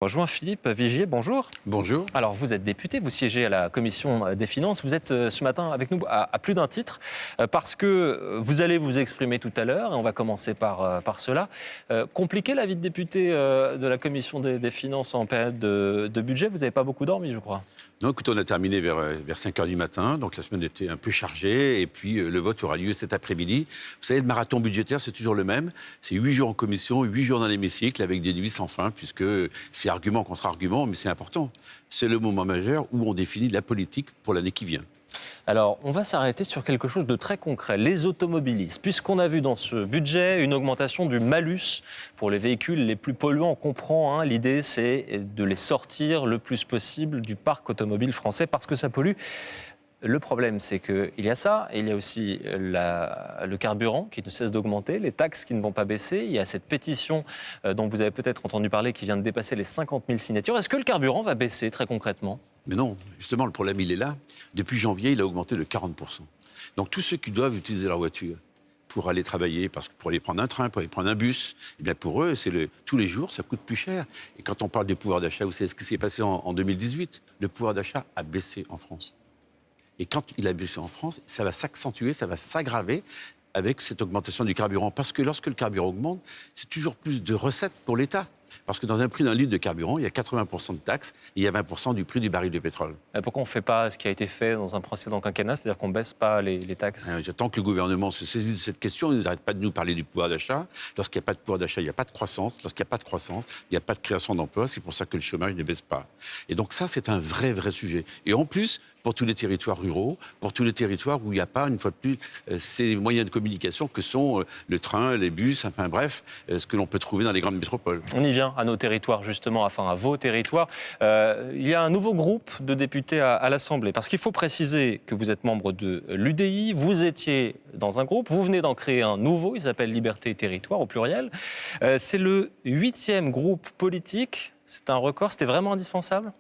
rejoint Philippe Vigier. Bonjour. Bonjour. Alors, vous êtes député, vous siégez à la Commission des Finances. Vous êtes ce matin avec nous à plus d'un titre parce que vous allez vous exprimer tout à l'heure et on va commencer par cela. Compliqué la vie de député de la Commission des Finances en période de budget. Vous n'avez pas beaucoup dormi, je crois. Non, écoute, on a terminé vers 5 h du matin, donc la semaine était un peu chargée, et puis le vote aura lieu cet après-midi. Vous savez, le marathon budgétaire, c'est toujours le même. C'est 8 jours en commission, 8 jours dans l'hémicycle, avec des nuits sans fin, puisque c'est argument contre argument, mais c'est important. C'est le moment majeur où on définit la politique pour l'année qui vient. Alors, on va s'arrêter sur quelque chose de très concret, les automobilistes. Puisqu'on a vu dans ce budget une augmentation du malus pour les véhicules les plus polluants, on comprend, l'idée c'est de les sortir le plus possible du parc automobile français parce que ça pollue. Le problème, c'est qu'il y a ça, et il y a aussi le carburant qui ne cesse d'augmenter, les taxes qui ne vont pas baisser. Il y a cette pétition dont vous avez peut-être entendu parler qui vient de dépasser les 50 000 signatures. Est-ce que le carburant va baisser très concrètement ? Mais non, justement, le problème, il est là. Depuis janvier, il a augmenté de 40%. Donc tous ceux qui doivent utiliser leur voiture pour aller travailler, parce que pour aller prendre un train, pour aller prendre un bus, eh bien pour eux, tous les jours, ça coûte plus cher. Et quand on parle du pouvoir d'achat, vous savez ce qui s'est passé en 2018 ? Le pouvoir d'achat a baissé en France. Et quand il a baissé en France, ça va s'accentuer, ça va s'aggraver avec cette augmentation du carburant. Parce que lorsque le carburant augmente, c'est toujours plus de recettes pour l'État. Parce que dans un prix d'un litre de carburant, il y a 80% de taxes et il y a 20% du prix du baril de pétrole. Pourquoi on ne fait pas ce qui a été fait dans un précédent quinquennat, c'est-à-dire qu'on ne baisse pas les taxes ? J'attends que le gouvernement se saisisse de cette question. Ils n'arrêtent pas de nous parler du pouvoir d'achat. Lorsqu'il n'y a pas de pouvoir d'achat, il n'y a pas de croissance. Lorsqu'il n'y a pas de croissance, il n'y a pas de création d'emplois. C'est pour ça que le chômage ne baisse pas. Et donc ça, c'est un vrai sujet. Et en plus, pour tous les territoires ruraux, pour tous les territoires où il n'y a pas, une fois de plus, ces moyens de communication que sont le train, les bus, enfin bref, ce que l'on peut trouver dans les grandes métropoles. On y vient à nos territoires, justement, enfin à vos territoires. Il y a un nouveau groupe de députés à l'Assemblée, parce qu'il faut préciser que vous êtes membre de l'UDI, vous étiez dans un groupe, vous venez d'en créer un nouveau, il s'appelle Liberté et Territoire, au pluriel. C'est le 8e groupe politique, c'est un record, c'était vraiment indispensable ?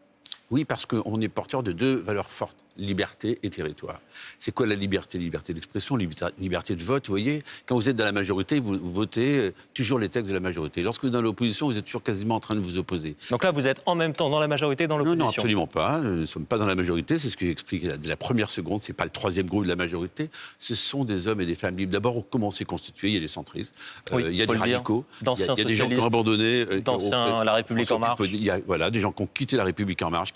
Oui, parce qu'on est porteur de deux valeurs fortes, liberté et territoire. C'est quoi la liberté ? Liberté d'expression, liberté de vote. Vous voyez, quand vous êtes dans la majorité, vous votez toujours les textes de la majorité. Lorsque vous êtes dans l'opposition, vous êtes toujours quasiment en train de vous opposer. Donc là, vous êtes en même temps dans la majorité et dans l'opposition ? Non, absolument pas. Nous ne sommes pas dans la majorité. C'est ce que j'explique dès la première seconde. Ce n'est pas le 3e groupe de la majorité. Ce sont des hommes et des femmes libres. D'abord, comment c'est constitué ? Il y a des centristes, il y a des radicaux, il y a des gens qui ont abandonné. D'anciens La République En Marche. Il y a des gens qui ont quitté La République En Marche,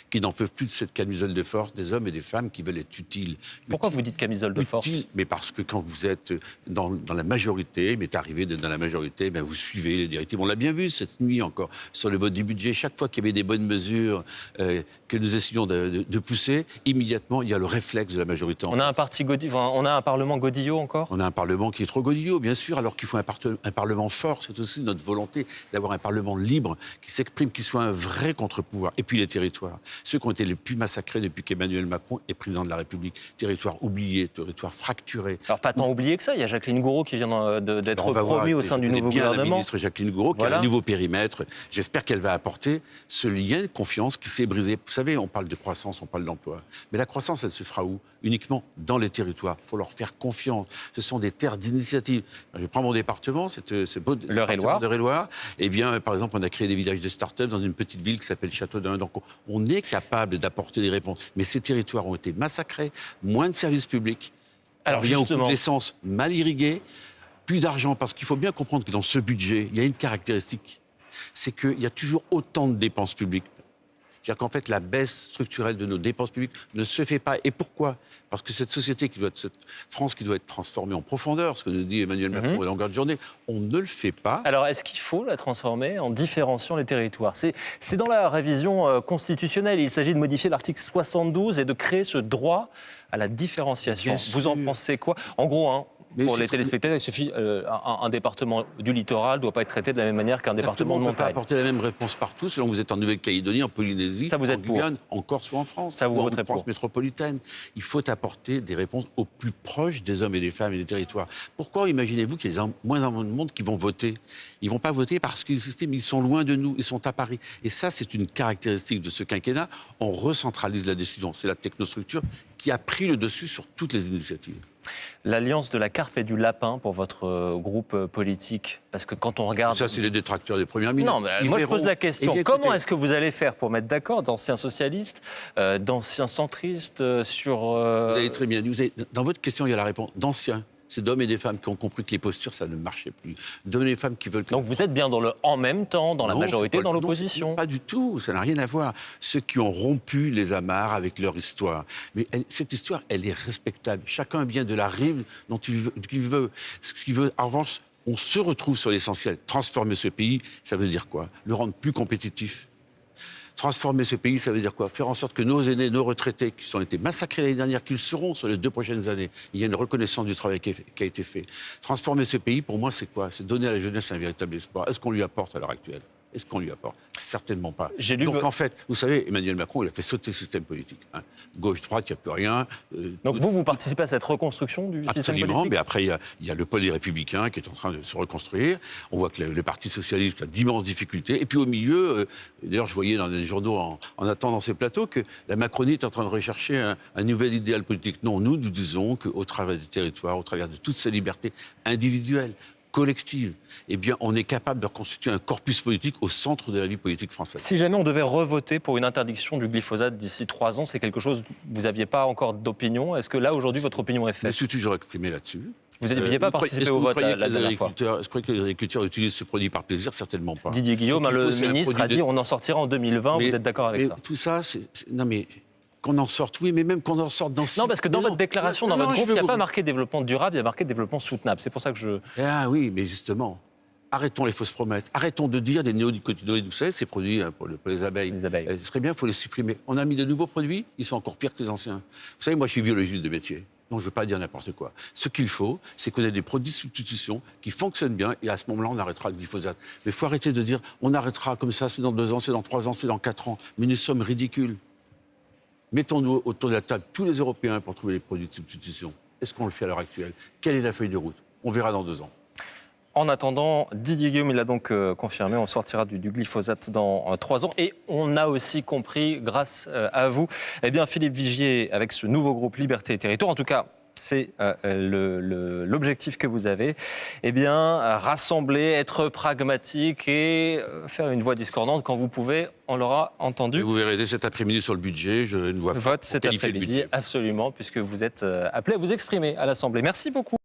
qui n'en peuvent plus de cette camisole de force, des hommes et des femmes qui veulent être utiles. Pourquoi vous dites camisole de force ? Mais parce que quand vous êtes dans la majorité, mais arrivé dans la majorité, vous suivez les directives. On l'a bien vu cette nuit encore sur le vote du budget. Chaque fois qu'il y avait des bonnes mesures que nous essayons de pousser, immédiatement il y a le réflexe de la majorité. On a un Parlement godillot encore ? On a un Parlement qui est trop godillot, bien sûr, alors qu'il faut un Parlement fort. C'est aussi notre volonté d'avoir un Parlement libre, qui s'exprime, qui soit un vrai contre-pouvoir. Et puis les territoires. Ceux qui ont été les plus massacrés depuis qu'Emmanuel Macron est président de la République. Territoire oublié, territoire fracturé. Alors pas tant oublié que ça, il y a Jacqueline Gourault qui vient d'être promue au sein du nouveau gouvernement. La ministre Jacqueline Gourault, qui a un nouveau périmètre. J'espère qu'elle va apporter ce lien de confiance qui s'est brisé. Vous savez, on parle de croissance, on parle d'emploi. Mais la croissance, elle se fera où ? Uniquement dans les territoires. Il faut leur faire confiance. Ce sont des terres d'initiative. Je prends mon département, ce beau département d'Eure-et-Loir. Eh bien, par exemple, on a créé des villages de start-up dans une petite ville qui s'appelle Châteaudun. Donc, on est capable d'apporter des réponses. Mais ces territoires ont été massacrés, moins de services publics. Alors, justement, au coût de l'essence mal irrigué, plus d'argent, parce qu'il faut bien comprendre que dans ce budget, il y a une caractéristique, c'est qu'il y a toujours autant de dépenses publiques. C'est-à-dire qu'en fait, la baisse structurelle de nos dépenses publiques ne se fait pas. Et pourquoi ? Parce que cette société, cette France qui doit être transformée en profondeur, ce que nous dit Emmanuel Macron à longueur de journée, on ne le fait pas. Alors, est-ce qu'il faut la transformer en différenciant les territoires ? C'est dans la révision constitutionnelle. Il s'agit de modifier l'article 72 et de créer ce droit à la différenciation. Vous en pensez quoi ? En gros, pour les téléspectateurs, il suffit un département du littoral ne doit pas être traité de la même manière qu'un département de montagne. On ne peut pas apporter la même réponse partout, selon que vous êtes en Nouvelle-Calédonie, en Polynésie, en Guyane, en Corse ou en France, ou en France métropolitaine. Il faut apporter des réponses au plus proche des hommes et des femmes et des territoires. Pourquoi imaginez-vous qu'il y a moins de monde qui vont voter ? Ils ne vont pas voter parce qu'ils estiment qu'ils sont loin de nous, ils sont à Paris. Et ça, c'est une caractéristique de ce quinquennat. On recentralise la décision. C'est la technostructure qui a pris le dessus sur toutes les initiatives. L'alliance de la carpe et du lapin pour votre groupe politique, parce que quand on regarde... Ça, c'est les détracteurs des premières minutes. Non, mais moi je pose la question, comment est-ce que vous allez faire pour mettre d'accord d'anciens socialistes, d'anciens centristes sur... Vous avez très bien dit, dans votre question, il y a la réponse d'anciens. C'est d'hommes et des femmes qui ont compris que les postures, ça ne marchait plus. D'hommes et des femmes qui veulent... Donc vous êtes bien dans le « en même temps », dans la majorité, dans l'opposition. Pas du tout, ça n'a rien à voir. Ceux qui ont rompu les amarres avec leur histoire. Mais cette histoire, elle est respectable. Chacun vient de la rive dont il veut. Ce qu'il veut, en revanche, on se retrouve sur l'essentiel. Transformer ce pays, ça veut dire quoi? Le rendre plus compétitif. Transformer ce pays, ça veut dire quoi? Faire en sorte que nos aînés, nos retraités, qui ont été massacrés l'année dernière, qu'ils seront sur les 2 prochaines années. Il y a une reconnaissance du travail qui a été fait. Transformer ce pays, pour moi, c'est quoi? C'est donner à la jeunesse un véritable espoir. Est-ce qu'on lui apporte à l'heure actuelle? Est-ce qu'on lui apporte? Certainement pas. Donc en fait, vous savez, Emmanuel Macron, il a fait sauter le système politique. Gauche-droite, il n'y a plus rien. Donc vous participez à cette reconstruction du système politique? Absolument, mais après, il y a le pôle des Républicains qui est en train de se reconstruire. On voit que le Parti Socialiste a d'immenses difficultés. Et puis au milieu, d'ailleurs, je voyais dans les journaux, en attendant ces plateaux, que la Macronie est en train de rechercher un nouvel idéal politique. Non, nous disons qu'au travers des territoires, au travers de toutes ces libertés individuelles, collective, eh bien, on est capable de reconstituer un corpus politique au centre de la vie politique française. Si jamais on devait revoter pour une interdiction du glyphosate d'ici 3 ans, c'est quelque chose, vous n'aviez pas encore d'opinion. Est-ce que là, aujourd'hui, votre opinion est faite? Je me suis toujours exprimé là-dessus. Vous n'aviez pas participé au vote la dernière fois? Est-ce que vous croyez que les agriculteurs utilisent ce produit par plaisir? Certainement pas. Didier Guillaume, le ministre, a dit on en sortira en 2020. Vous êtes d'accord avec ça? Tout ça, non mais... Qu'on en sorte, oui, mais même qu'on en sorte dans... Non, parce que dans votre déclaration, dans votre groupe, il n'y a pas marqué développement durable, il y a marqué développement soutenable. C'est pour ça que je... Ah oui, mais justement, arrêtons les fausses promesses. Arrêtons de dire des néonicotinoïdes, vous savez, ces produits pour les abeilles. Les abeilles. Ce serait bien, il faut les supprimer. On a mis de nouveaux produits, ils sont encore pires que les anciens. Vous savez, moi, je suis biologiste de métier. Donc, je ne veux pas dire n'importe quoi. Ce qu'il faut, c'est qu'on ait des produits de substitution qui fonctionnent bien, et à ce moment-là, on arrêtera le glyphosate. Mais il faut arrêter de dire, on arrêtera comme ça, c'est dans 2 ans, c'est dans 3 ans, c'est dans 4 ans. Mais nous sommes ridicules. Mettons-nous autour de la table, tous les Européens, pour trouver les produits de substitution. Est-ce qu'on le fait à l'heure actuelle? Quelle est la feuille de route? On verra dans 2 ans. En attendant, Didier Guillaume, il a donc confirmé, on sortira du glyphosate dans 3 ans. Et on a aussi compris, grâce à vous, eh bien, Philippe Vigier, avec ce nouveau groupe Liberté et Territoire, en tout cas, c'est l'objectif que vous avez, eh bien, rassembler, être pragmatique et faire une voix discordante quand vous pouvez, on l'aura entendu. Et vous verrez dès cet après-midi sur le budget, je ne vois pas. Vote cet après-midi, absolument, puisque vous êtes appelé à vous exprimer à l'Assemblée. Merci beaucoup.